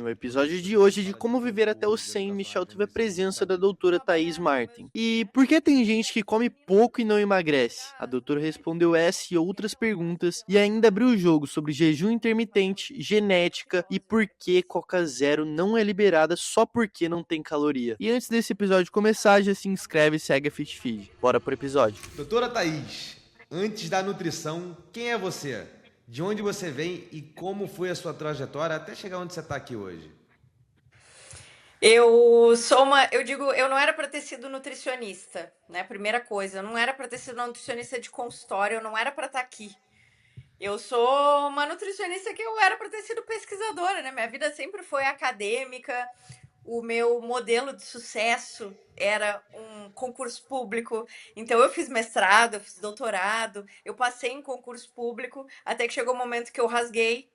No episódio de hoje de Como Viver até os 100, Michel teve a presença da doutora Thaís Martin. E por que tem gente que come pouco e não emagrece? A doutora respondeu essa e outras perguntas e ainda abriu o jogo sobre jejum intermitente, genética e por que Coca Zero não é liberada só porque não tem caloria. E antes desse episódio começar, já se inscreve e segue a FitFeed. Bora pro episódio. Doutora Thaís, antes da nutrição, quem é você? De onde você vem e como foi a sua trajetória até chegar onde você está aqui hoje? Eu não era para ter sido nutricionista, né? Primeira coisa, eu não era para ter sido uma nutricionista de consultório, eu não era para estar aqui. Eu sou uma nutricionista que eu era para ter sido pesquisadora, né? Minha vida sempre foi acadêmica. O meu modelo de sucesso era um concurso público. Então eu fiz mestrado, eu fiz doutorado, eu passei em concurso público, até que chegou o momento que eu rasguei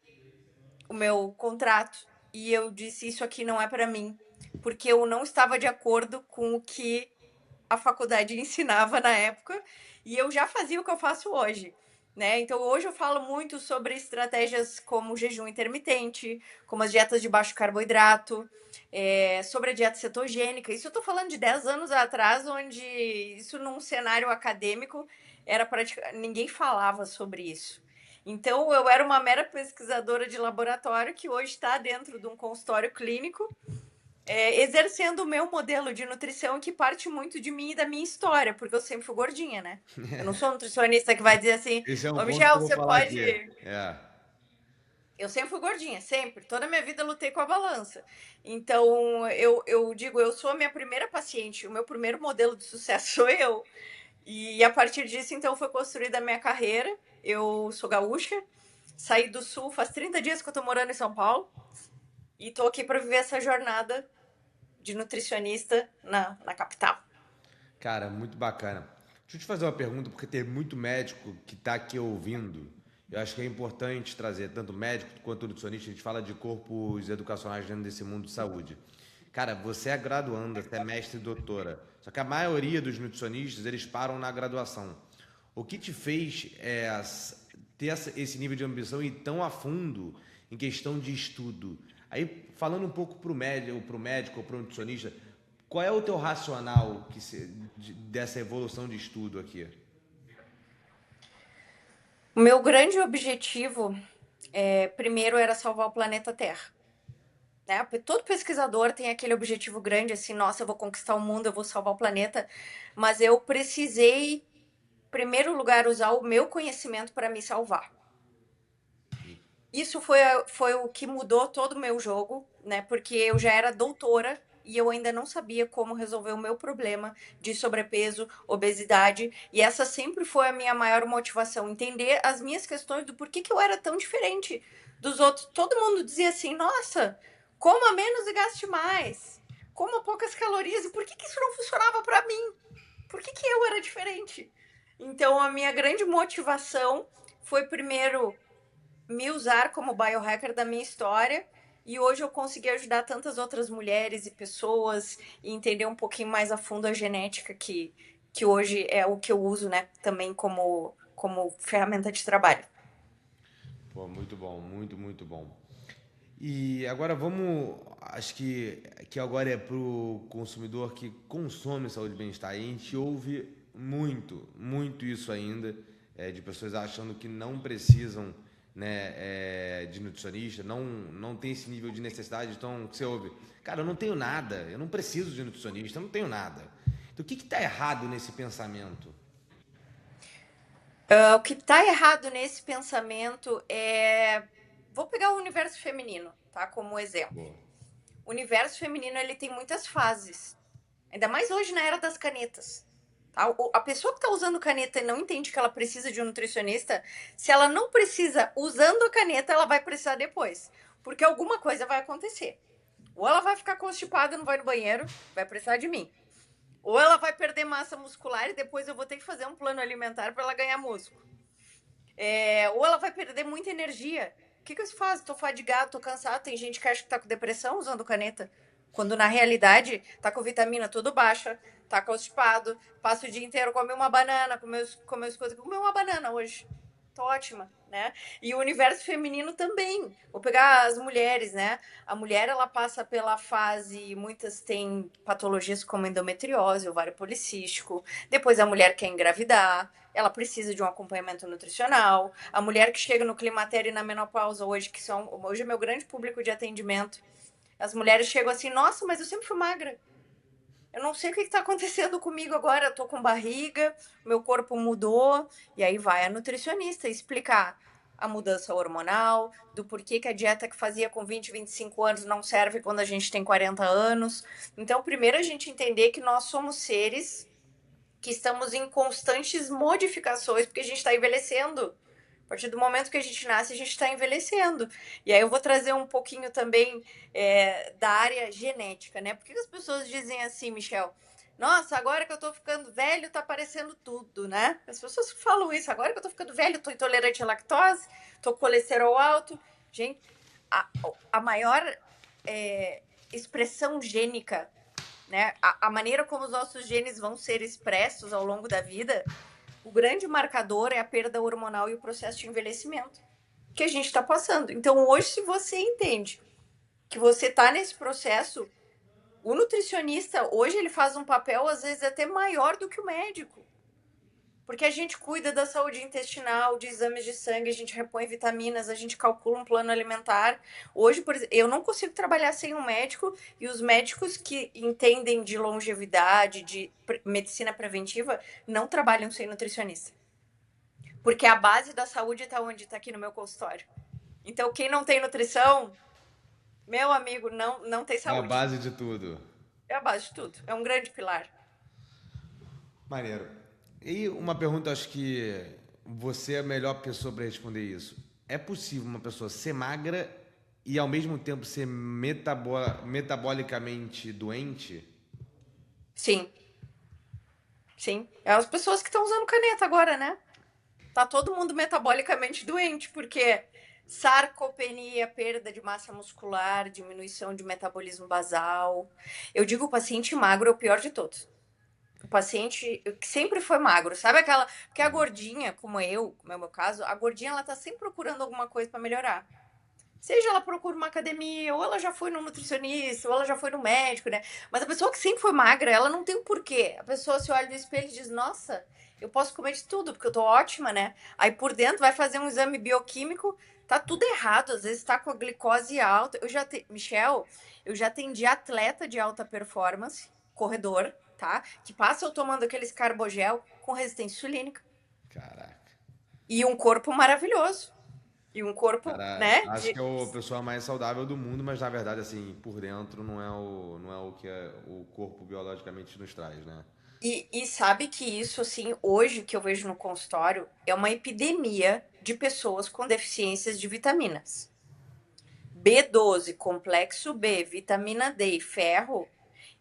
o meu contrato e eu disse isso aqui não é para mim, porque eu não estava de acordo com o que a faculdade ensinava na época e eu já fazia o que eu faço hoje. Né? Então, hoje eu falo muito sobre estratégias como jejum intermitente, como as dietas de baixo carboidrato, sobre a dieta cetogênica. Isso eu estou falando de 10 anos atrás, onde isso num cenário acadêmico era praticamente ninguém falava sobre isso. Então, eu era uma mera pesquisadora de laboratório que hoje está dentro de um consultório clínico, exercendo o meu modelo de nutrição que parte muito de mim e da minha história, porque eu sempre fui gordinha, né? Eu não sou nutricionista que vai dizer assim, Esse é um ô ponto que Michel, eu vou você falar pode. aqui. É. Eu sempre fui gordinha, sempre. Toda a minha vida lutei com a balança. Então, eu digo, eu sou a minha primeira paciente, o meu primeiro modelo de sucesso sou eu. E a partir disso, então, foi construída a minha carreira. Eu sou gaúcha, saí do sul, faz 30 dias que eu tô morando em São Paulo. E tô aqui para viver essa jornada de nutricionista na capital. Cara, muito bacana. Deixa eu te fazer uma pergunta, porque tem muito médico que está aqui ouvindo. Eu acho que é importante trazer tanto médico quanto nutricionista. A gente fala de corpos educacionais dentro desse mundo de saúde. Cara, você é graduanda, você é mestre e doutora. Só que a maioria dos nutricionistas, eles param na graduação. O que te fez ter esse nível de ambição e ir tão a fundo em questão de estudo? Aí, falando um pouco para o médico ou para o nutricionista, qual é o teu racional dessa evolução de estudo aqui? O meu grande objetivo, primeiro, era salvar o planeta Terra. Né? Todo pesquisador tem aquele objetivo grande, assim, nossa, eu vou conquistar o mundo, eu vou salvar o planeta. Mas eu precisei, em primeiro lugar, usar o meu conhecimento para me salvar. Isso foi o que mudou todo o meu jogo, né? Porque eu já era doutora e eu ainda não sabia como resolver o meu problema de sobrepeso, obesidade. E essa sempre foi a minha maior motivação, entender as minhas questões do porquê que eu era tão diferente dos outros. Todo mundo dizia assim, nossa, coma menos e gaste mais. Coma poucas calorias. E por que isso não funcionava para mim? Por que eu era diferente? Então, a minha grande motivação foi, primeiro, me usar como biohacker da minha história e hoje eu consegui ajudar tantas outras mulheres e pessoas e entender um pouquinho mais a fundo a genética que hoje é o que eu uso, né, também como ferramenta de trabalho. Pô, muito bom, muito, muito bom. E agora acho que agora é pro consumidor que consome saúde e bem-estar. E a gente ouve muito, muito isso ainda, de pessoas achando que não precisam, né, de nutricionista, não tem esse nível de necessidade. Então, você ouve, cara, eu não tenho nada, eu não preciso de nutricionista, eu não tenho nada. Então, o que está errado nesse pensamento? O que está errado nesse pensamento é... Vou pegar o universo feminino, tá, como exemplo. Boa. O universo feminino, ele tem muitas fases. Ainda mais hoje na era das canetas. A pessoa que está usando caneta e não entende que ela precisa de um nutricionista, se ela não precisa usando a caneta, ela vai precisar depois. Porque alguma coisa vai acontecer. Ou ela vai ficar constipada, não vai no banheiro, vai precisar de mim. Ou ela vai perder massa muscular e depois eu vou ter que fazer um plano alimentar para ela ganhar músculo. Ou ela vai perder muita energia. O que eu faço? Tô fadigado, tô cansado. Tem gente que acha que tá com depressão usando caneta. Quando na realidade tá com vitamina tudo baixa, tá constipado, passa o dia inteiro, come uma banana, comeu coisas, comeu uma banana hoje. Tô ótima, né? E o universo feminino também. Vou pegar as mulheres, né? A mulher, ela passa pela fase, muitas têm patologias como endometriose, ovário policístico. Depois a mulher quer engravidar, ela precisa de um acompanhamento nutricional. A mulher que chega no climatério e na menopausa hoje, hoje é meu grande público de atendimento. As mulheres chegam assim, nossa, mas eu sempre fui magra. Eu não sei o que está acontecendo comigo agora. Eu tô com barriga, meu corpo mudou. E aí vai a nutricionista explicar a mudança hormonal, do porquê que a dieta que fazia com 20, 25 anos não serve quando a gente tem 40 anos. Então, primeiro a gente entender que nós somos seres que estamos em constantes modificações, porque a gente está envelhecendo. A partir do momento que a gente nasce, a gente está envelhecendo. E aí eu vou trazer um pouquinho também da área genética, né? Por que as pessoas dizem assim, Michel? Nossa, agora que eu tô ficando velho, tá aparecendo tudo, né? As pessoas falam isso. Agora que eu tô ficando velho, tô intolerante à lactose, tô com colesterol alto. Gente, a maior expressão gênica, né? A maneira como os nossos genes vão ser expressos ao longo da vida, o grande marcador é a perda hormonal e o processo de envelhecimento que a gente está passando. Então, hoje, se você entende que você está nesse processo, o nutricionista, hoje, ele faz um papel, às vezes, até maior do que o médico. Porque a gente cuida da saúde intestinal, de exames de sangue, a gente repõe vitaminas, a gente calcula um plano alimentar. Hoje, por exemplo, eu não consigo trabalhar sem um médico, e os médicos que entendem de longevidade, de medicina preventiva, não trabalham sem nutricionista. Porque a base da saúde está onde? Está aqui no meu consultório. Então, quem não tem nutrição, meu amigo, não tem É a saúde. base de tudo. É a base de tudo. É um grande pilar. Maneiro. E uma pergunta, acho que você é a melhor pessoa para responder isso. É possível uma pessoa ser magra e ao mesmo tempo ser metabolicamente doente? Sim, sim. É as pessoas que estão usando caneta agora, né? Tá todo mundo metabolicamente doente, porque sarcopenia, perda de massa muscular, diminuição de metabolismo basal. Eu digo o paciente magro é o pior de todos. O paciente que sempre foi magro, sabe aquela. Porque a gordinha, como é o meu caso, a gordinha ela tá sempre procurando alguma coisa para melhorar. Seja ela procura uma academia, ou ela já foi no nutricionista, ou ela já foi no médico, né? Mas a pessoa que sempre foi magra, ela não tem um porquê. A pessoa se olha no espelho e diz: Nossa, eu posso comer de tudo, porque eu tô ótima, né? Aí por dentro vai fazer um exame bioquímico, tá tudo errado. Às vezes tá com a glicose alta. Michel, eu já atendi atleta de alta performance, corredor, tá? Que passa eu tomando aqueles carbogel com resistência insulínica. Caraca. E um corpo maravilhoso. E um corpo, Cara, né? acho que é a pessoa mais saudável do mundo, mas na verdade, assim, por dentro não é o que o corpo biologicamente nos traz, né? E sabe que isso, assim, hoje que eu vejo no consultório, é uma epidemia de pessoas com deficiências de vitaminas. B12, complexo B, vitamina D e ferro.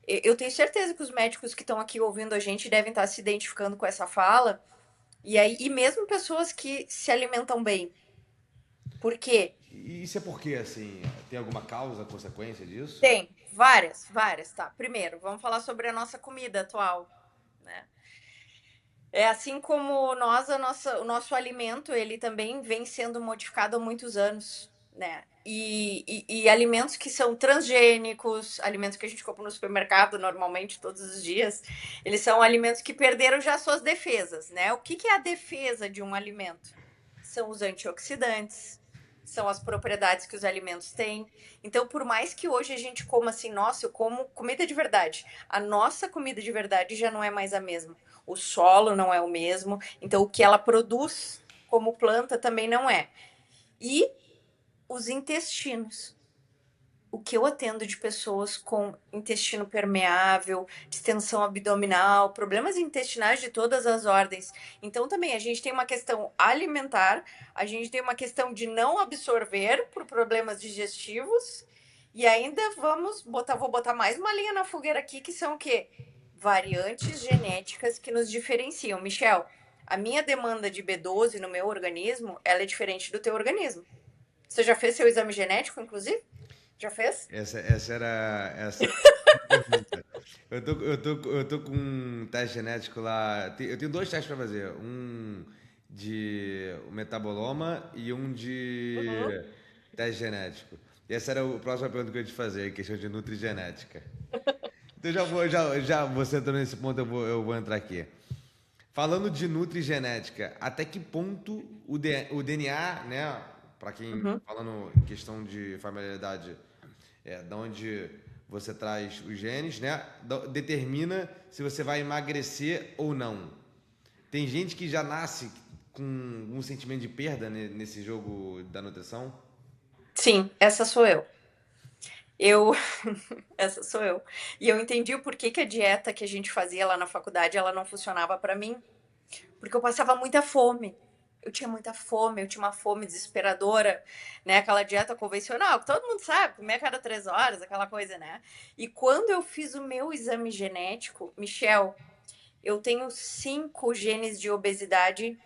Eu tenho certeza que os médicos que estão aqui ouvindo a gente devem estar se identificando com essa fala. E mesmo pessoas que se alimentam bem. Por quê? E isso é porque, assim, tem alguma causa, consequência disso? Tem várias, várias, tá? Primeiro, vamos falar sobre a nossa comida atual, né? É assim como o nosso alimento, ele também vem sendo modificado há muitos anos, né? E alimentos que são transgênicos, alimentos que a gente compra no supermercado normalmente todos os dias, eles são alimentos que perderam já suas defesas, né? O que é a defesa de um alimento? São os antioxidantes, são as propriedades que os alimentos têm. Então, por mais que hoje a gente coma assim, nossa, eu como comida de verdade, a nossa comida de verdade já não é mais a mesma. O solo não é o mesmo, então o que ela produz como planta também não é. E os intestinos. O que eu atendo de pessoas com intestino permeável, distensão abdominal, problemas intestinais de todas as ordens. Então, também a gente tem uma questão alimentar, a gente tem uma questão de não absorver por problemas digestivos, e ainda vou botar mais uma linha na fogueira aqui, que são o quê? Variantes genéticas que nos diferenciam. Michel, a minha demanda de B12 no meu organismo, ela é diferente do teu organismo. Você já fez seu exame genético, inclusive? Já fez? Essa era a pergunta. Eu tô com um teste genético lá. Eu tenho dois testes para fazer. Um de o metaboloma e um Uhum. de teste genético. E essa era a próxima pergunta que eu ia te fazer, questão de nutrigenética. Então já você entrou nesse ponto, eu vou entrar aqui. Falando de nutrigenética, até que ponto o DNA, né, para quem Uhum. falando em questão de familiaridade, da onde você traz os genes, né, determina se você vai emagrecer ou não. Tem gente que já nasce com um sentimento de perda nesse jogo da nutrição? Sim, essa sou eu. Eu, essa sou eu. E eu entendi o porquê que a dieta que a gente fazia lá na faculdade, ela não funcionava pra mim, porque eu passava muita fome. Eu tinha muita fome, eu tinha uma fome desesperadora, né? Aquela dieta convencional, que todo mundo sabe, comer a cada 3 horas, aquela coisa, né? E quando eu fiz o meu exame genético, Michel, eu tenho 5 genes de obesidade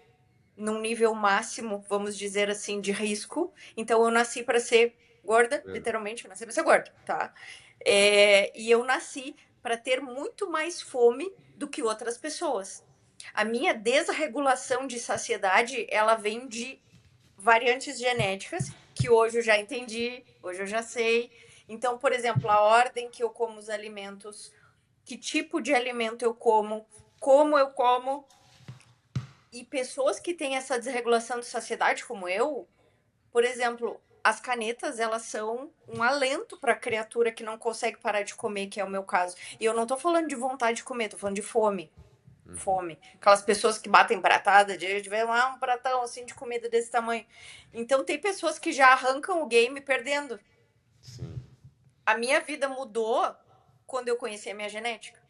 num nível máximo, vamos dizer assim, de risco. Então eu nasci para ser gorda, literalmente, eu nasci para ser gorda, tá? E eu nasci para ter muito mais fome do que outras pessoas. A minha desregulação de saciedade, ela vem de variantes genéticas, que hoje eu já entendi, hoje eu já sei. Então, por exemplo, a ordem que eu como os alimentos, que tipo de alimento eu como eu como, e pessoas que têm essa desregulação de saciedade, como eu, por exemplo, as canetas, elas são um alento para a criatura que não consegue parar de comer, que é o meu caso. E eu não tô falando de vontade de comer, tô falando de fome. Fome. Aquelas pessoas que batem pratada, de ver lá um pratão assim de comida desse tamanho. Então tem pessoas que já arrancam o game perdendo. Sim. A minha vida mudou quando eu conheci a minha genética.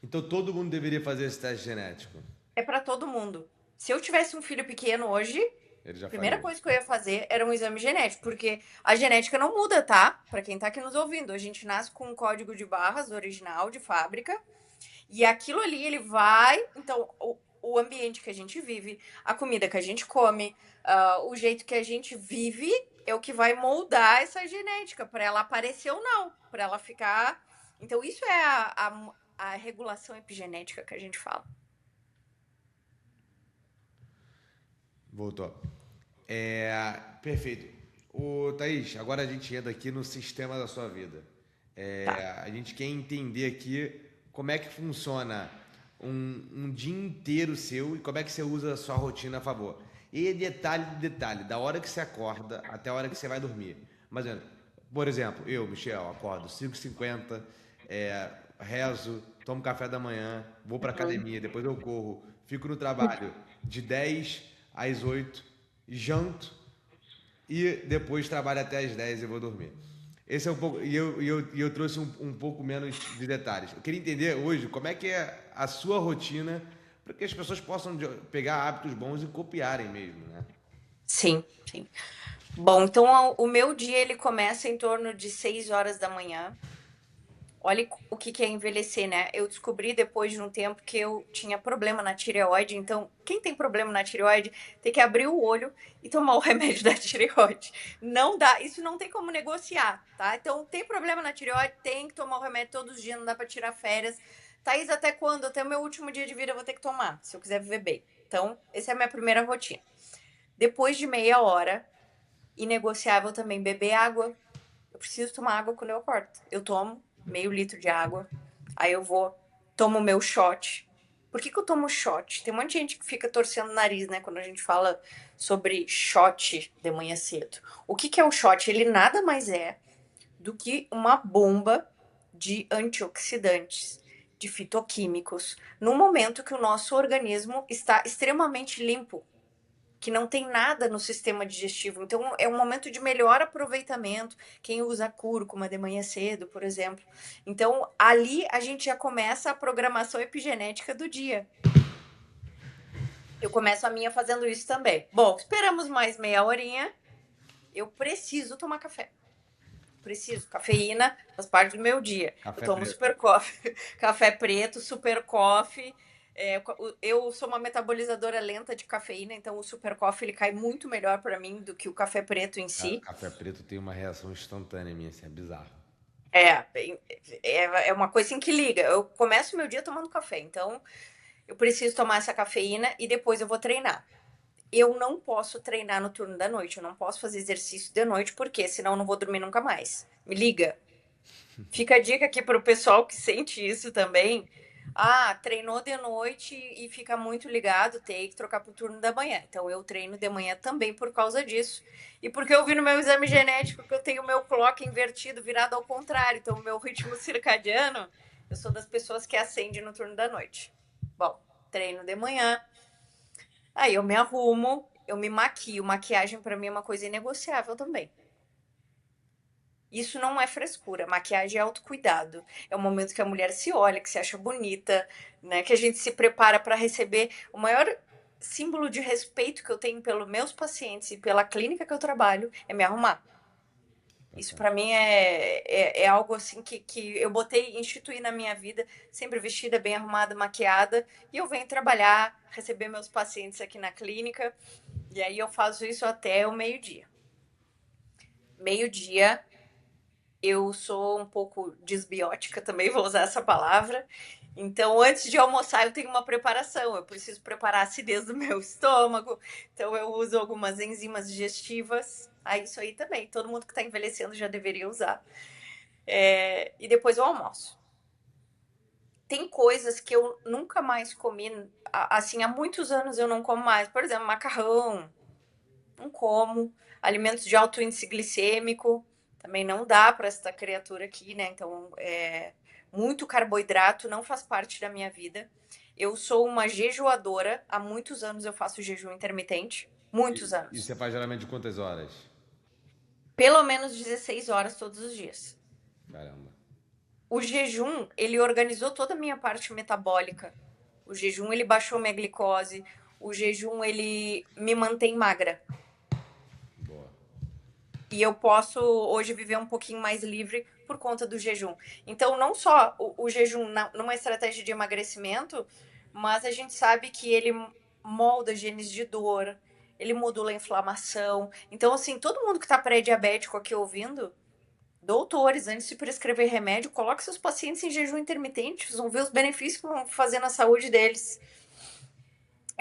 Então todo mundo deveria fazer esse teste genético. É para todo mundo. Se eu tivesse um filho pequeno hoje, Ele já primeira faria. coisa que eu ia fazer era um exame genético, porque a genética não muda, tá? Para quem tá aqui nos ouvindo, a gente nasce com um código de barras original de fábrica e aquilo ali ele vai, então o ambiente que a gente vive, a comida que a gente come, o jeito que a gente vive é o que vai moldar essa genética para ela aparecer ou não, para ela ficar. Então isso é a regulação epigenética que a gente fala. Voltou. Perfeito. Thaís, agora a gente entra aqui no sistema da sua vida. Tá. A gente quer entender aqui como é que funciona um dia inteiro seu e como é que você usa a sua rotina a favor. E detalhe, da hora que você acorda até a hora que você vai dormir. Mas, por exemplo, eu, Michel, acordo 5h50, rezo, tomo café da manhã, vou pra Uhum. academia, depois eu corro, fico no trabalho de 10 às 8, janto e depois trabalho até às 10 e vou dormir. Esse é um pouco. E eu trouxe um pouco menos de detalhes. Eu queria entender hoje como é que é a sua rotina para que as pessoas possam pegar hábitos bons e copiarem mesmo, né? Sim, sim. Bom, então o meu dia ele começa em torno de 6 horas da manhã. Olha o que é envelhecer, né? Eu descobri depois de um tempo que eu tinha problema na tireoide. Então, quem tem problema na tireoide tem que abrir o olho e tomar o remédio da tireoide. Não dá, isso não tem como negociar, tá? Então, tem problema na tireoide, tem que tomar o remédio todos os dias, não dá pra tirar férias. Thaís, até quando? Até o meu último dia de vida eu vou ter que tomar, se eu quiser viver bem. Então, essa é a minha primeira rotina. Depois de meia hora, inegociável também beber água. Eu preciso tomar água quando eu acordo. Eu tomo meio litro de água, aí eu vou, tomo meu shot. Por que eu tomo shot? Tem um monte de gente que fica torcendo o nariz, né, quando a gente fala sobre shot de manhã cedo. O que é o shot? Ele nada mais é do que uma bomba de antioxidantes, de fitoquímicos, no momento que o nosso organismo está extremamente limpo, que não tem nada no sistema digestivo. Então, é um momento de melhor aproveitamento. Quem usa cúrcuma de manhã cedo, por exemplo. Então, ali a gente já começa a programação epigenética do dia. Eu começo a minha fazendo isso também. Bom, esperamos mais meia horinha. Eu preciso tomar café. Preciso. Cafeína faz parte do meu dia. Eu Café tomo preto. super coffee, café preto, super coffee. Eu sou uma metabolizadora lenta de cafeína, então o super coffee ele cai muito melhor para mim do que o café preto em Cara, si. café preto tem uma reação instantânea minha, assim, é bizarro. É, é uma coisa assim que liga. Eu começo meu dia tomando café, então eu preciso tomar essa cafeína e depois eu vou treinar. Eu não posso treinar no turno da noite, eu não posso fazer exercício de noite, porque senão eu não vou dormir nunca mais. Me liga. Fica a dica aqui pro pessoal que sente isso também. Ah, treinou de noite e fica muito ligado, tem que trocar pro turno da manhã. Então eu treino de manhã também por causa disso. E porque eu vi no meu exame genético que eu tenho o meu clock invertido, virado ao contrário. Então o meu ritmo circadiano, eu sou das pessoas que acende no turno da noite. Bom, treino de manhã, aí eu me arrumo, eu me maquio. Maquiagem pra mim é uma coisa inegociável também. Isso não é frescura, maquiagem é autocuidado. É o momento que a mulher se olha, que se acha bonita, né? Que a gente se prepara para receber o maior símbolo de respeito que eu tenho pelos meus pacientes e pela clínica que eu trabalho é me arrumar. Isso para mim é algo assim que eu botei, instituí na minha vida, sempre vestida, bem arrumada, maquiada, e eu venho trabalhar, receber meus pacientes aqui na clínica, e aí eu faço isso até o meio-dia. Meio-dia, eu sou um pouco desbiótica também, vou usar essa palavra. Então, antes de almoçar, eu tenho uma preparação. Eu preciso preparar a acidez do meu estômago. Então, eu uso algumas enzimas digestivas. Isso aí também. Todo mundo que está envelhecendo já deveria usar. E depois eu almoço. Tem coisas que eu nunca mais comi. Assim, há muitos anos eu não como mais. Por exemplo, macarrão. Não como. Alimentos de alto índice glicêmico. Também não dá para esta criatura aqui, né? Então, muito carboidrato não faz parte da minha vida. Eu sou uma jejuadora. Há muitos anos eu faço jejum intermitente. Muitos anos. E você faz geralmente quantas horas? Pelo menos 16 horas todos os dias. Caramba. O jejum, ele organizou toda a minha parte metabólica. O jejum, ele baixou minha glicose. O jejum, ele me mantém magra. Boa. E eu posso hoje viver um pouquinho mais livre por conta do jejum. Então, não só o jejum numa estratégia de emagrecimento, mas a gente sabe que ele molda genes de dor, ele modula a inflamação. Então, assim, todo mundo que está pré-diabético aqui ouvindo, doutores, antes de prescrever remédio, coloque seus pacientes em jejum intermitente, vocês vão ver os benefícios que vão fazer na saúde deles.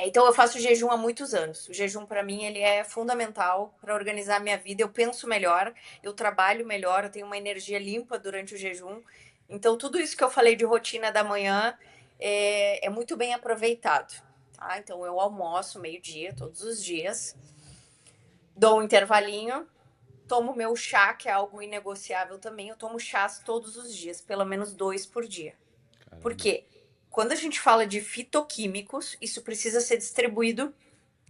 Então eu faço jejum há muitos anos. O jejum para mim ele é fundamental para organizar a minha vida. Eu penso melhor, eu trabalho melhor, eu tenho uma energia limpa durante o jejum. Então tudo isso que eu falei de rotina da manhã é muito bem aproveitado. Tá? Então eu almoço meio-dia todos os dias, dou um intervalinho, tomo meu chá, que é algo inegociável também. Eu tomo chás todos os dias, pelo menos 2 por dia. Caramba. Por quê? Quando a gente fala de fitoquímicos, isso precisa ser distribuído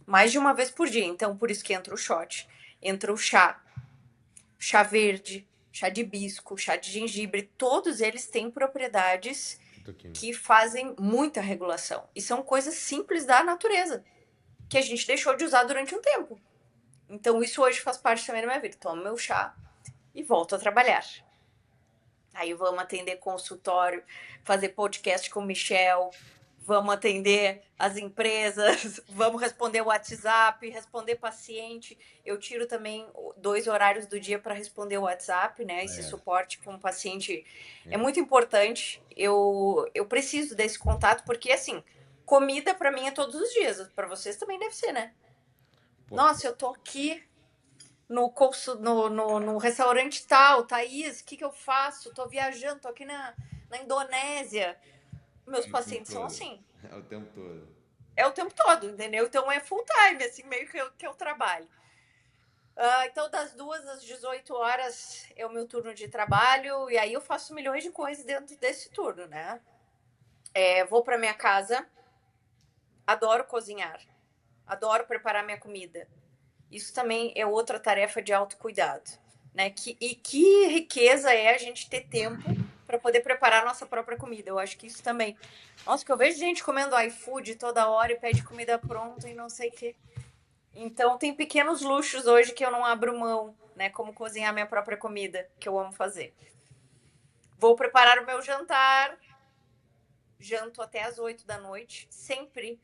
mais de uma vez por dia. Então, por isso que entra o shot, entra o chá verde, chá de hibisco, chá de gengibre. Todos eles têm propriedades que fazem muita regulação. E são coisas simples da natureza, que a gente deixou de usar durante um tempo. Então, isso hoje faz parte também da minha vida. Tomo meu chá e volto a trabalhar. Aí vamos atender consultório, fazer podcast com o Michel, vamos atender as empresas, vamos responder o WhatsApp, responder paciente. Eu tiro também 2 horários do dia para responder o WhatsApp, né? Esse suporte com o paciente é muito importante. Eu preciso desse contato, porque assim, comida para mim é todos os dias. Para vocês também deve ser, né? Pô. Nossa, eu tô aqui no restaurante tal, Thaís, o que eu faço? Tô viajando, tô aqui na Indonésia. Meus pacientes são assim. É o tempo todo. É o tempo todo, entendeu? Então é full time, assim, meio que eu trabalho. Então, das 2 às 18 horas é o meu turno de trabalho, e aí eu faço milhões de coisas dentro desse turno, né? Vou pra minha casa, adoro cozinhar, adoro preparar minha comida. Isso também é outra tarefa de autocuidado, né? Que riqueza é a gente ter tempo para poder preparar a nossa própria comida. Eu acho que isso também. Nossa, que eu vejo gente comendo iFood toda hora e pede comida pronta e não sei o quê. Então, tem pequenos luxos hoje que eu não abro mão, né? Como cozinhar minha própria comida, que eu amo fazer. Vou preparar o meu jantar. Janto até às 8 da noite, sempre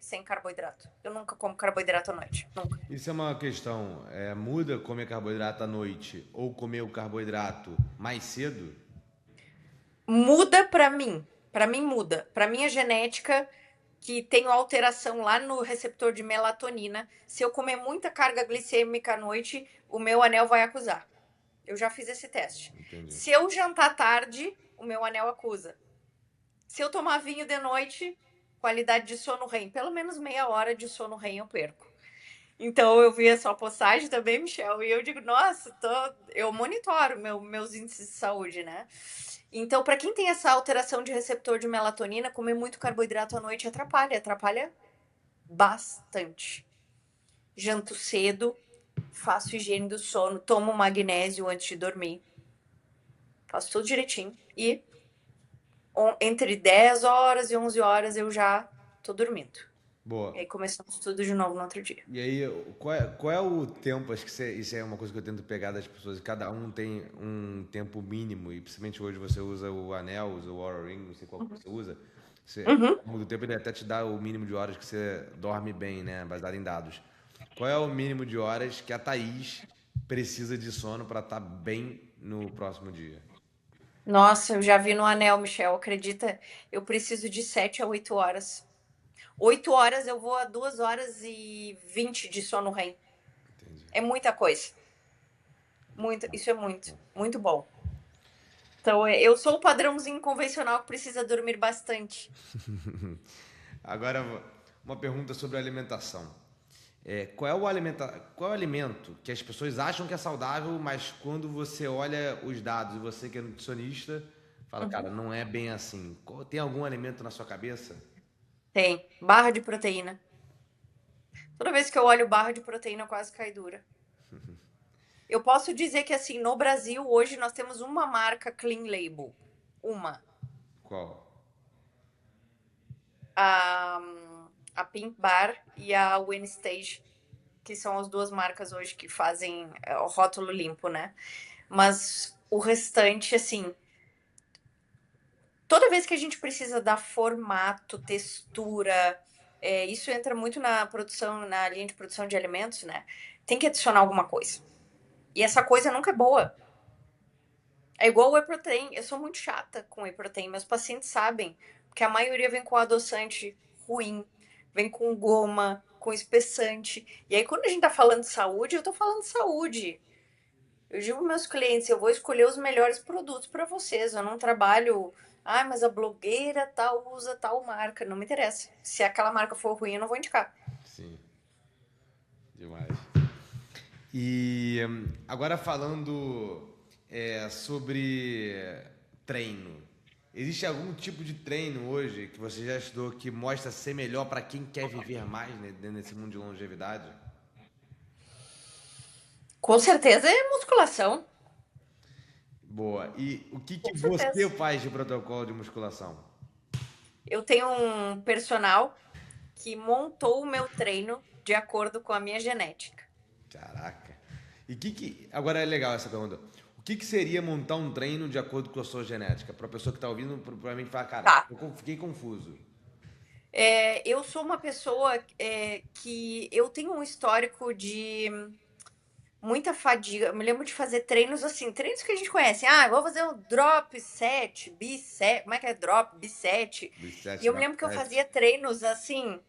sem carboidrato. Eu nunca como carboidrato à noite, nunca. Isso é uma questão, muda comer carboidrato à noite ou comer o carboidrato mais cedo? Muda pra mim, Para mim muda. Para minha genética, que tenho alteração lá no receptor de melatonina, se eu comer muita carga glicêmica à noite, o meu anel vai acusar. Eu já fiz esse teste. Entendi. Se eu jantar tarde, o meu anel acusa. Se eu tomar vinho de noite, qualidade de sono REM. Pelo menos meia hora de sono REM eu perco. Então eu vi a sua postagem também, Michel, e eu digo, nossa, eu monitoro meus índices de saúde, né? Então, para quem tem essa alteração de receptor de melatonina, comer muito carboidrato à noite atrapalha bastante. Janto cedo, faço higiene do sono, tomo magnésio antes de dormir. Faço tudo direitinho. E entre 10 horas e 11 horas eu já tô dormindo. Boa. E aí começamos tudo de novo no outro dia. E aí, qual é o tempo? Acho que isso é uma coisa que eu tento pegar das pessoas. Cada um tem um tempo mínimo, e principalmente hoje você usa o anel, usa o Oura Ring, não sei qual que você usa. Ao longo do tempo ele até te dá o mínimo de horas que você dorme bem, né? Baseado em dados. Qual é o mínimo de horas que a Thaís precisa de sono para estar bem no próximo dia? Nossa, eu já vi no anel, Michel, acredita? Eu preciso de 7 a 8 horas. 8 horas eu vou a 2 horas e 20 de sono REM. Entendi. É muita coisa. Isso é muito bom. Então, eu sou o padrãozinho convencional que precisa dormir bastante. Agora, uma pergunta sobre alimentação. Qual é o alimento que as pessoas acham que é saudável, mas quando você olha os dados e você que é nutricionista, fala, cara, não é bem assim. Tem algum alimento na sua cabeça? Tem. Barra de proteína. Toda vez que eu olho barra de proteína, eu quase cai dura. Eu posso dizer que, assim, no Brasil, hoje nós temos uma marca clean label. Uma. Qual? A Pink Bar e a Winstage, que são as duas marcas hoje que fazem o rótulo limpo, né? Mas o restante, assim, toda vez que a gente precisa dar formato, textura, isso entra muito na produção, na linha de produção de alimentos, né? Tem que adicionar alguma coisa. E essa coisa nunca é boa. É igual o whey protein. Eu sou muito chata com whey protein. Meus pacientes sabem, porque a maioria vem com adoçante ruim, vem com goma, com espessante. E aí, quando a gente tá falando de saúde, eu tô falando de saúde. Eu digo aos meus clientes, eu vou escolher os melhores produtos para vocês. Eu não trabalho, mas a blogueira tal usa tal marca. Não me interessa. Se aquela marca for ruim, eu não vou indicar. Sim. Demais. E agora falando sobre treino. Existe algum tipo de treino hoje que você já estudou que mostra ser melhor para quem quer viver mais, né, dentro desse mundo de longevidade? Com certeza é musculação. Boa. E o que Com você certeza. faz de protocolo de musculação? Eu tenho um personal que montou o meu treino de acordo com a minha genética. Caraca. E agora é legal essa pergunta. O que seria montar um treino de acordo com a sua genética? Para a pessoa que está ouvindo, provavelmente fala, cara, Tá. eu fiquei confuso. Eu sou uma pessoa que eu tenho um histórico de muita fadiga. Eu me lembro de fazer treinos assim, treinos que a gente conhece. Eu vou fazer um drop 7, bi 7. Como é que é drop? Bi 7. E eu me lembro que eu fazia treinos assim,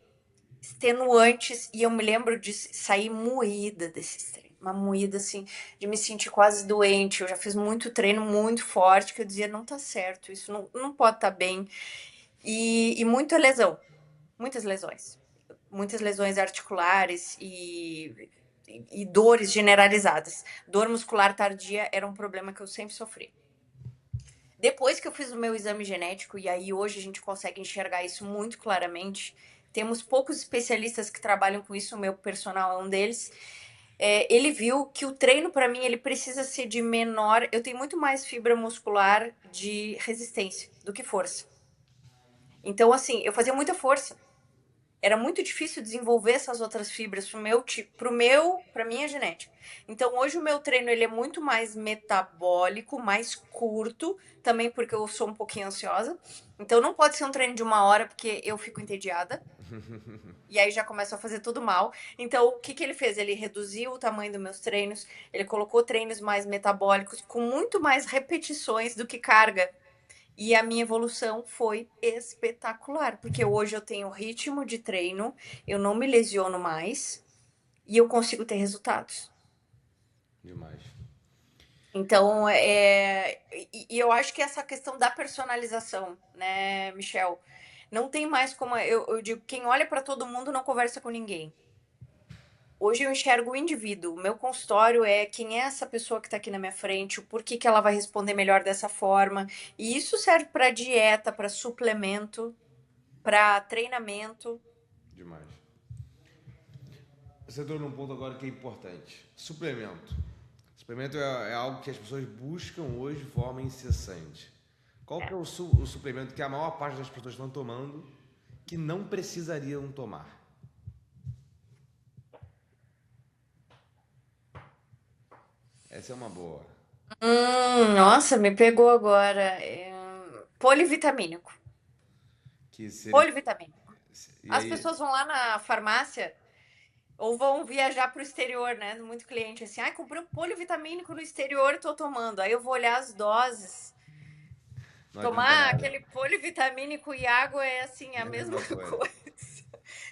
extenuantes, e eu me lembro de sair moída desses treinos. Uma moída assim, de me sentir quase doente. Eu já fiz muito treino muito forte, que eu dizia, não tá certo, isso não pode estar bem. E muita lesão, muitas lesões. Muitas lesões articulares e dores generalizadas. Dor muscular tardia era um problema que eu sempre sofri. Depois que eu fiz o meu exame genético, e aí hoje a gente consegue enxergar isso muito claramente, temos poucos especialistas que trabalham com isso, o meu personal é um deles. Ele viu que o treino, para mim, ele precisa ser de menor... Eu tenho muito mais fibra muscular de resistência do que força. Então, assim, eu fazia muita força. Era muito difícil desenvolver essas outras fibras para minha genética. Então, hoje o meu treino ele é muito mais metabólico, mais curto, também porque eu sou um pouquinho ansiosa. Então, não pode ser um treino de 1 hora, porque eu fico entediada. E aí já começa a fazer tudo mal. Então, o que ele fez? Ele reduziu o tamanho dos meus treinos, ele colocou treinos mais metabólicos, com muito mais repetições do que carga. E a minha evolução foi espetacular, porque hoje eu tenho ritmo de treino, eu não me lesiono mais e eu consigo ter resultados. Demais. Então, e eu acho que essa questão da personalização, né, Michel? Não tem mais como. Eu digo, quem olha para todo mundo não conversa com ninguém. Hoje eu enxergo o indivíduo. O meu consultório é quem é essa pessoa que está aqui na minha frente, o porquê que ela vai responder melhor dessa forma. E isso serve para dieta, para suplemento, para treinamento. Demais. Você entrou num ponto agora que é importante. Suplemento. Suplemento é algo que as pessoas buscam hoje de forma incessante. Qual que é o suplemento que a maior parte das pessoas estão tomando que não precisariam tomar? Essa é uma boa. Nossa, me pegou agora. Polivitamínico. Que seria. Polivitamínico. E As aí? pessoas vão lá na farmácia ou vão viajar para o exterior, né? Muito cliente assim, ai, comprei um polivitamínico no exterior e tô tomando. Aí eu vou olhar as doses. Não adianta Tomar nada. aquele polivitamínico e água é assim, É a a mesma mesma coisa. coisa.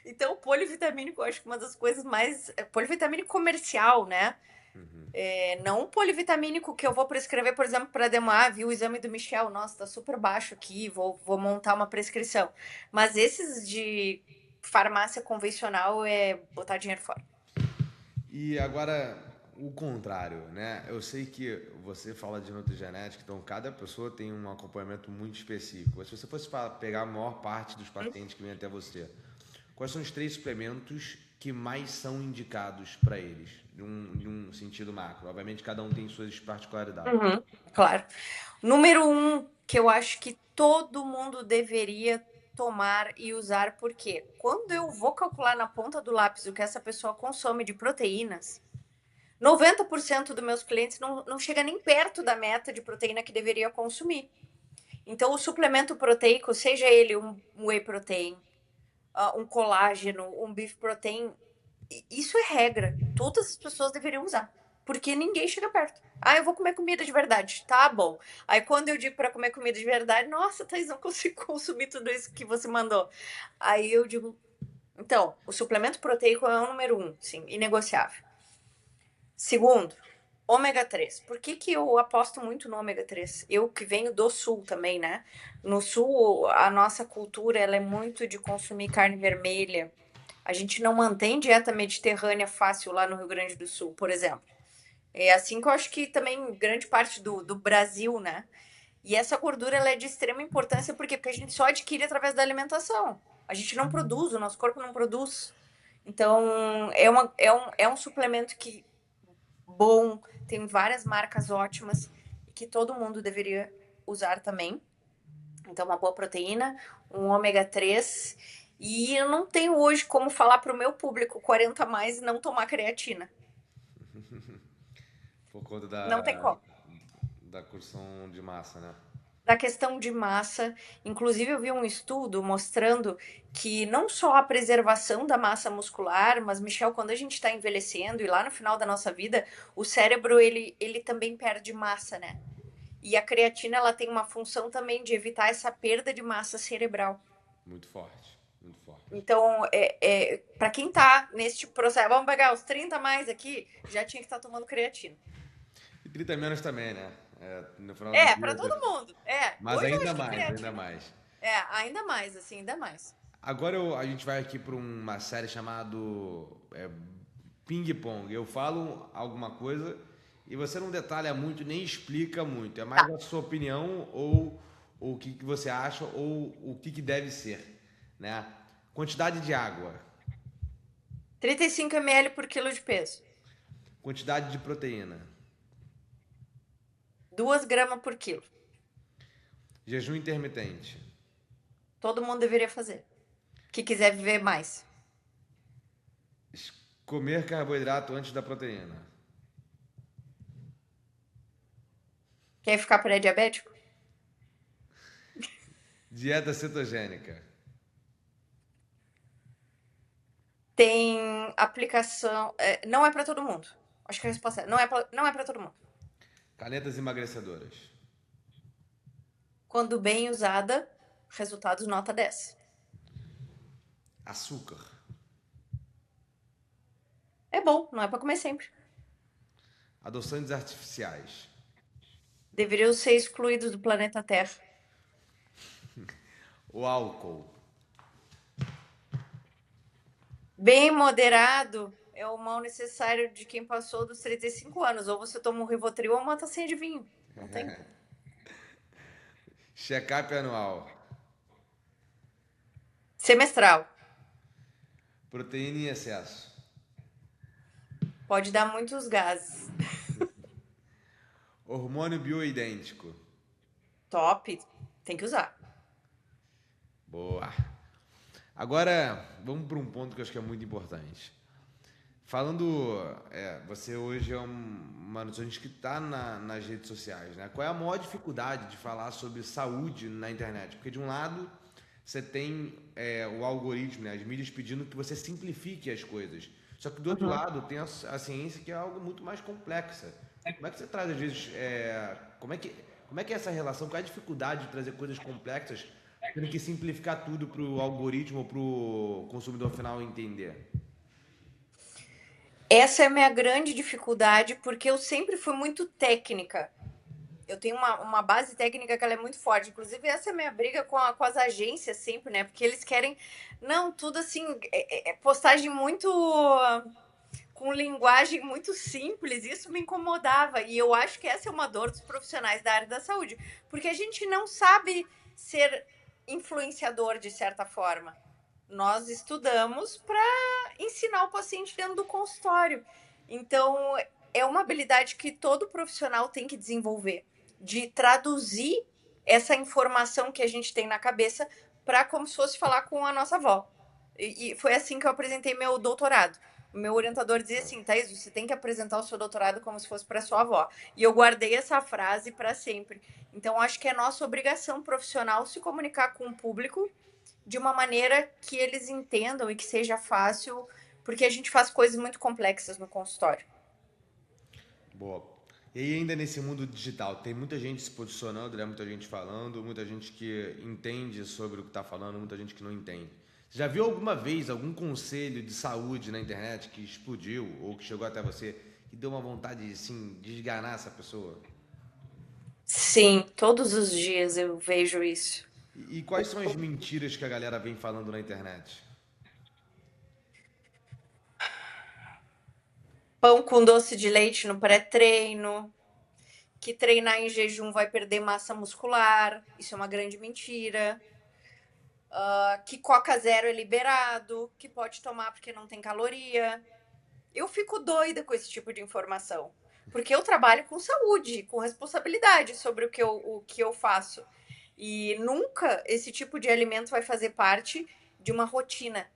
Então, o polivitamínico, eu acho que uma das coisas mais. Polivitamínico comercial, né? Não um polivitamínico que eu vou prescrever, por exemplo, para demar, viu o exame do Michel, nossa, tá super baixo aqui, vou montar uma prescrição. Mas esses de farmácia convencional é botar dinheiro fora. E agora, o contrário, né? Eu sei que você fala de nutrigenética, então cada pessoa tem um acompanhamento muito específico. Mas se você fosse pegar a maior parte dos pacientes que vêm até você, quais são os 3 suplementos que mais são indicados para eles, de um sentido macro? Obviamente, cada um tem suas particularidades. Uhum, claro. Número um, que eu acho que todo mundo deveria tomar e usar, porque quando eu vou calcular na ponta do lápis o que essa pessoa consome de proteínas, 90% dos meus clientes não chega nem perto da meta de proteína que deveria consumir. Então, o suplemento proteico, seja ele um whey protein, um colágeno, um beef protein, isso é regra. Todas as pessoas deveriam usar. Porque ninguém chega perto. Ah, eu vou comer comida de verdade. Tá bom. Aí quando eu digo para comer comida de verdade, nossa, Thaís, não consigo consumir tudo isso que você mandou. Aí eu digo, então, o suplemento proteico é o número um, sim, inegociável. Segundo, ômega 3. Por que, que eu aposto muito no ômega 3? Eu que venho do sul também, né? No sul, a nossa cultura ela é muito de consumir carne vermelha. A gente não mantém dieta mediterrânea fácil lá no Rio Grande do Sul, por exemplo. É assim que eu acho que também grande parte do Brasil, né? E essa gordura ela é de extrema importância por quê? Porque a gente só adquire através da alimentação. A gente não produz, o nosso corpo não produz. Então, é um suplemento que bom, tem várias marcas ótimas e que todo mundo deveria usar também. Então, uma boa proteína, um ômega 3. E eu não tenho hoje como falar para o meu público 40 a mais não tomar creatina. Por conta Não tem como. da construção de massa, né? Da questão de massa, inclusive eu vi um estudo mostrando que não só a preservação da massa muscular, mas, Michel, quando a gente está envelhecendo e lá no final da nossa vida, o cérebro ele também perde massa, né? E a creatina ela tem uma função também de evitar essa perda de massa cerebral. Muito forte, muito forte. Então, para quem tá neste processo, vamos pegar os 30 a mais aqui, já tinha que estar tomando creatina. E 30 menos também, né? No final do Para dia. todo mundo. Mas Hoje eu ainda acho que mais, ainda creatina. mais. Ainda mais, assim, ainda mais. Agora a gente vai aqui para uma série chamada Ping Pong. Eu falo alguma coisa e você não detalha muito, nem explica muito. É mais Tá. a sua opinião ou o que você acha ou o que deve ser, né? Quantidade de água, 35 ml por quilo de peso. quantidade de proteína, 2 gramas por quilo. jejum intermitente, Todo mundo deveria fazer. Que quiser viver mais. comer carboidrato antes da proteína, Quer ficar pré-diabético? dieta cetogênica, Tem aplicação. Não é para todo mundo. Acho que a resposta não é para todo mundo. canetas emagrecedoras, Quando bem usada, resultados nota 10. Açúcar. É bom, não é para comer sempre. Adoçantes artificiais. Deveriam ser excluídos do planeta Terra. O álcool. Bem moderado é o mal necessário de quem passou dos 35 anos. Ou você toma um Rivotril ou uma tacinha de vinho. Não tem. Check-up anual. Semestral. Proteína em excesso. Pode dar muitos gases. Hormônio bioidêntico. Top. Tem que usar. Boa. Agora, vamos para um ponto que eu acho que é muito importante. Falando, você hoje é uma nutricionista que está nas redes sociais, né? Qual é a maior dificuldade de falar sobre saúde na internet? Porque de um lado você tem o algoritmo, né? As mídias pedindo que você simplifique as coisas. Só que do outro lado tem a ciência, que é algo muito mais complexa. Como é que você traz, às vezes, como é que é essa relação? Qual é a dificuldade de trazer coisas complexas, tendo que simplificar tudo para o algoritmo ou para o consumidor final entender? Essa é a minha grande dificuldade, porque eu sempre fui muito técnica. Eu tenho uma base técnica que ela é muito forte. Inclusive, essa é a minha briga com as agências sempre, né? Porque eles querem, não, tudo assim, postagem muito com linguagem muito simples. Isso me incomodava. E eu acho que essa é uma dor dos profissionais da área da saúde. Porque a gente não sabe ser influenciador de certa forma. Nós estudamos para ensinar o paciente dentro do consultório. Então, é uma habilidade que todo profissional tem que desenvolver, de traduzir essa informação que a gente tem na cabeça para como se fosse falar com a nossa avó. E foi assim que eu apresentei meu doutorado. O meu orientador dizia assim: Thaís, você tem que apresentar o seu doutorado como se fosse para sua avó. E eu guardei essa frase para sempre. Então, acho que é nossa obrigação profissional se comunicar com o público de uma maneira que eles entendam e que seja fácil, porque a gente faz coisas muito complexas no consultório. Boa. E aí, ainda nesse mundo digital, tem muita gente se posicionando, né? Muita gente falando, muita gente que entende sobre o que está falando, muita gente que não entende. Você já viu alguma vez algum conselho de saúde na internet que explodiu ou que chegou até você, que deu uma vontade assim, de esganar essa pessoa? Sim, todos os dias eu vejo isso. E quais são as mentiras que a galera vem falando na internet? Pão com doce de leite no pré-treino, que treinar em jejum vai perder massa muscular, isso é uma grande mentira. Que Coca Zero é liberado, que pode tomar porque não tem caloria. Eu fico doida com esse tipo de informação, porque eu trabalho com saúde, com responsabilidade sobre o que eu faço. E nunca esse tipo de alimento vai fazer parte de uma rotina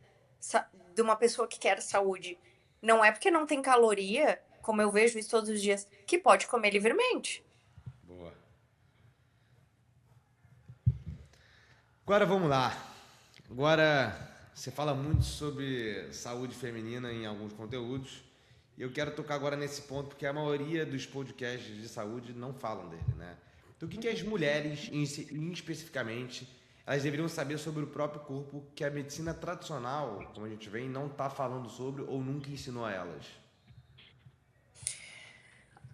de uma pessoa que quer saúde. Não é porque não tem caloria, como eu vejo isso todos os dias, que pode comer livremente. Boa. Agora vamos lá. Agora você fala muito sobre saúde feminina em alguns conteúdos. E eu quero tocar agora nesse ponto, porque a maioria dos podcasts de saúde não falam dele, né? Então, o que as mulheres, especificamente, elas deveriam saber sobre o próprio corpo que a medicina tradicional, como a gente vê, não está falando sobre ou nunca ensinou a elas?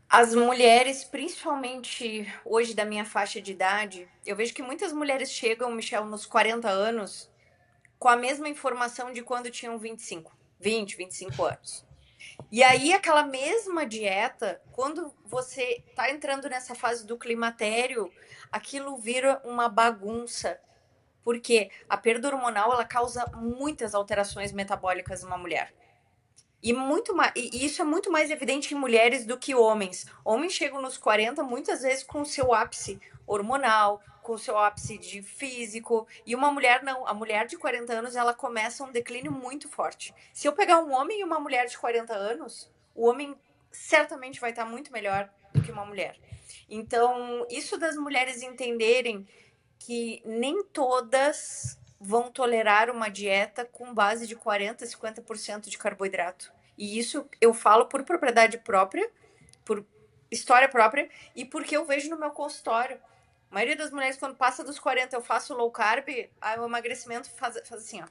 As mulheres, principalmente hoje da minha faixa de idade, eu vejo que muitas mulheres chegam, Michel, nos 40 anos, com a mesma informação de quando tinham 25 anos. E aí, aquela mesma dieta, quando você tá entrando nessa fase do climatério, aquilo vira uma bagunça. Porque a perda hormonal, ela causa muitas alterações metabólicas numa mulher. E isso é muito mais evidente em mulheres do que homens. Homens chegam nos 40 muitas vezes com o seu ápice hormonal, com o seu ápice de físico, e uma mulher não. A mulher de 40 anos, ela começa um declínio muito forte. Se eu pegar um homem e uma mulher de 40 anos, o homem certamente vai estar muito melhor do que uma mulher. Então, isso das mulheres entenderem que nem todas vão tolerar uma dieta com base de 40, 50% de carboidrato. E isso eu falo por propriedade própria, por história própria e porque eu vejo no meu consultório. A maioria das mulheres, quando passa dos 40, eu faço low carb, aí o emagrecimento faz assim, ó.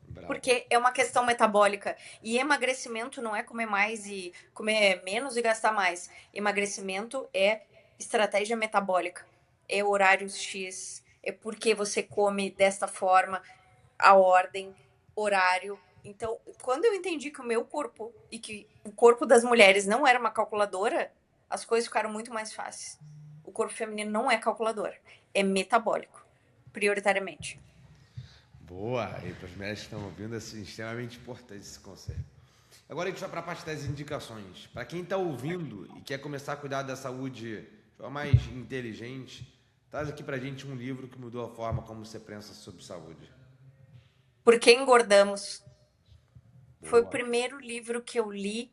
Bravo. Porque é uma questão metabólica. E emagrecimento não é comer mais e comer menos e gastar mais. Emagrecimento é estratégia metabólica. É horários X, é porque você come desta forma, a ordem, horário. Então, quando eu entendi que o meu corpo e que o corpo das mulheres não era uma calculadora, as coisas ficaram muito mais fáceis. O corpo feminino não é calculadora, é metabólico, prioritariamente. Boa! E para as mulheres que estão ouvindo, é assim, extremamente importante esse conselho. Agora a gente vai para a parte das indicações. Para quem está ouvindo e quer começar a cuidar da saúde de forma mais inteligente, traz aqui para a gente um livro que mudou a forma como você pensa sobre saúde. Por que engordamos? Foi o Boa. primeiro livro que eu li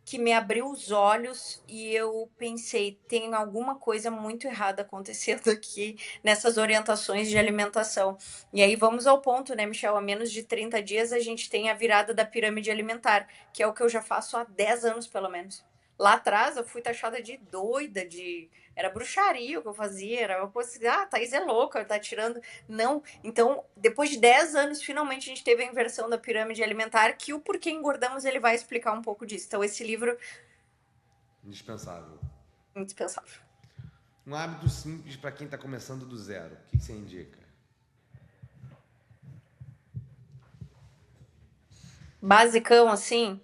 que me abriu os olhos e eu pensei, tem alguma coisa muito errada acontecendo aqui nessas orientações de alimentação. E aí vamos ao ponto, né, Michel? Há menos de 30 dias a gente tem a virada da pirâmide alimentar, que é o que eu já faço há 10 anos, pelo menos. Lá atrás eu fui taxada de doida, de... Era bruxaria o que eu fazia, era uma coisa assim, ah, Thaís é louca, tá tirando... Não, então, depois de 10 anos, finalmente a gente teve a inversão da pirâmide alimentar, que o Porquê Engordamos, ele vai explicar um pouco disso. Então, esse livro, Indispensável. indispensável. Um hábito simples para quem está começando do zero. O que você indica? Basicão, assim,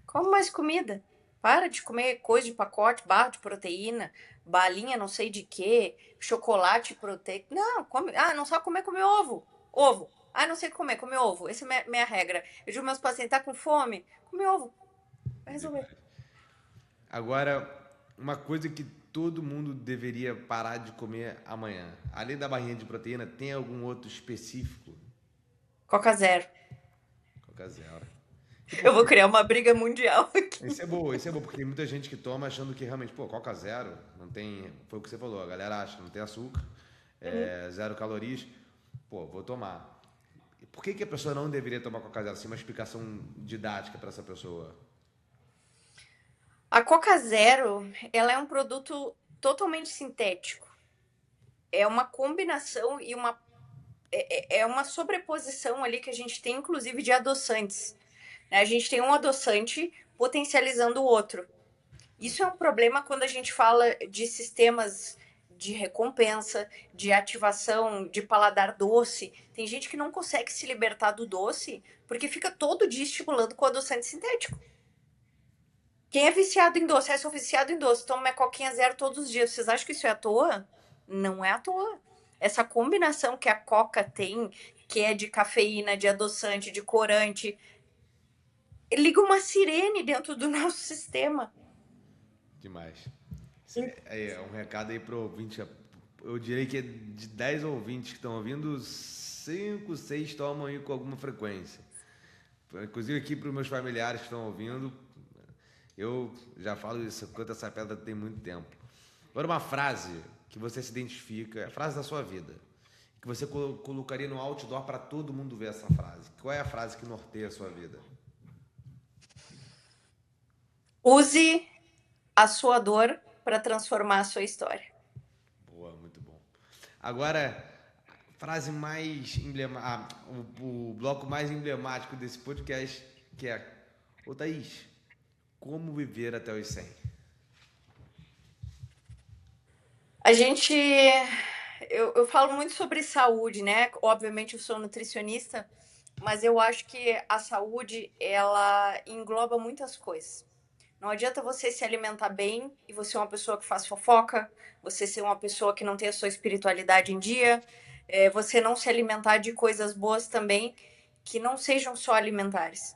come mais comida. Para de comer coisa de pacote, barra de proteína, balinha não sei de quê, chocolate proteico. Não, come. Ah, não sabe comer, come ovo. Ovo. Ah, não sei comer, come ovo. Essa é minha regra. Eu digo meus pacientes, tá com fome? Come ovo. Vai resolver. Agora, uma coisa que todo mundo deveria parar de comer amanhã. Além da barrinha de proteína, tem algum outro específico? Coca zero. Coca zero. Eu vou criar uma briga mundial aqui. Esse é bom, porque tem muita gente que toma achando que realmente, pô, Coca zero, não tem. Foi o que você falou, a galera acha que não tem açúcar, zero calorias. Pô, vou tomar. E por que a pessoa não deveria tomar Coca zero? Assim, uma explicação didática para essa pessoa. A Coca Zero, ela é um produto totalmente sintético. É uma combinação e é uma sobreposição ali que a gente tem, inclusive, de adoçantes. A gente tem um adoçante potencializando o outro. Isso é um problema quando a gente fala de sistemas de recompensa, de ativação de paladar doce. Tem gente que não consegue se libertar do doce porque fica todo dia estimulando com adoçante sintético. Quem é viciado em doce? Eu sou viciado em doce, tomo minha coquinha zero todos os dias. Vocês acham que isso é à toa? Não é à toa. Essa combinação que a coca tem, que é de cafeína, de adoçante, de corante, liga uma sirene dentro do nosso sistema. Demais. É um recado aí pro ouvinte. Eu diria que de 10 ouvintes que estão ouvindo, 5, 6 tomam aí com alguma frequência. Inclusive aqui para os meus familiares que estão ouvindo, eu já falo isso, enquanto essa pedra tem muito tempo. Agora uma frase que você se identifica, é a frase da sua vida, que você colocaria no outdoor para todo mundo ver essa frase. Qual é a frase que norteia a sua vida? Use a sua dor para transformar a sua história. Boa, muito bom. Agora, frase mais emblemática, o bloco mais emblemático desse podcast, que é: ô Thaís, como viver até os 100? A gente. Eu falo muito sobre saúde, né? Obviamente eu sou nutricionista, mas eu acho que a saúde ela engloba muitas coisas. Não adianta você se alimentar bem e você ser uma pessoa que faz fofoca, você ser uma pessoa que não tem a sua espiritualidade em dia, você não se alimentar de coisas boas também que não sejam só alimentares.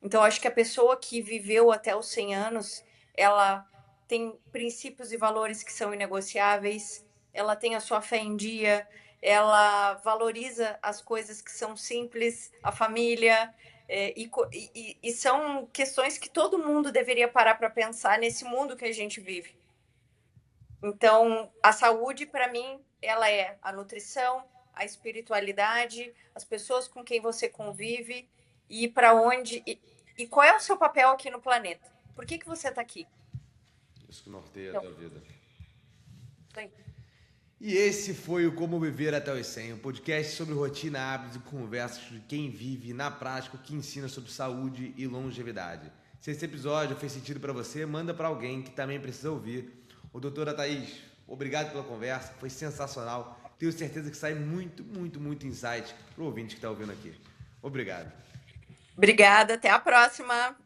Então, acho que a pessoa que viveu até os 100 anos, ela tem princípios e valores que são inegociáveis, ela tem a sua fé em dia, ela valoriza as coisas que são simples, a família, e são questões que todo mundo deveria parar para pensar nesse mundo que a gente vive. Então, a saúde, para mim, ela é a nutrição, a espiritualidade, as pessoas com quem você convive e para onde e qual é o seu papel aqui no planeta. Por que você está aqui? Isso que norteia a Então, tua vida. sim. E esse foi o Como Viver até os 100, um podcast sobre rotina, hábitos e conversas de quem vive na prática, que ensina sobre saúde e longevidade. Se esse episódio fez sentido para você, manda para alguém que também precisa ouvir. O doutora Thaís, obrigado pela conversa, foi sensacional. Tenho certeza que sai muito insight pro ouvinte que está ouvindo aqui. Obrigado. Obrigada, até a próxima.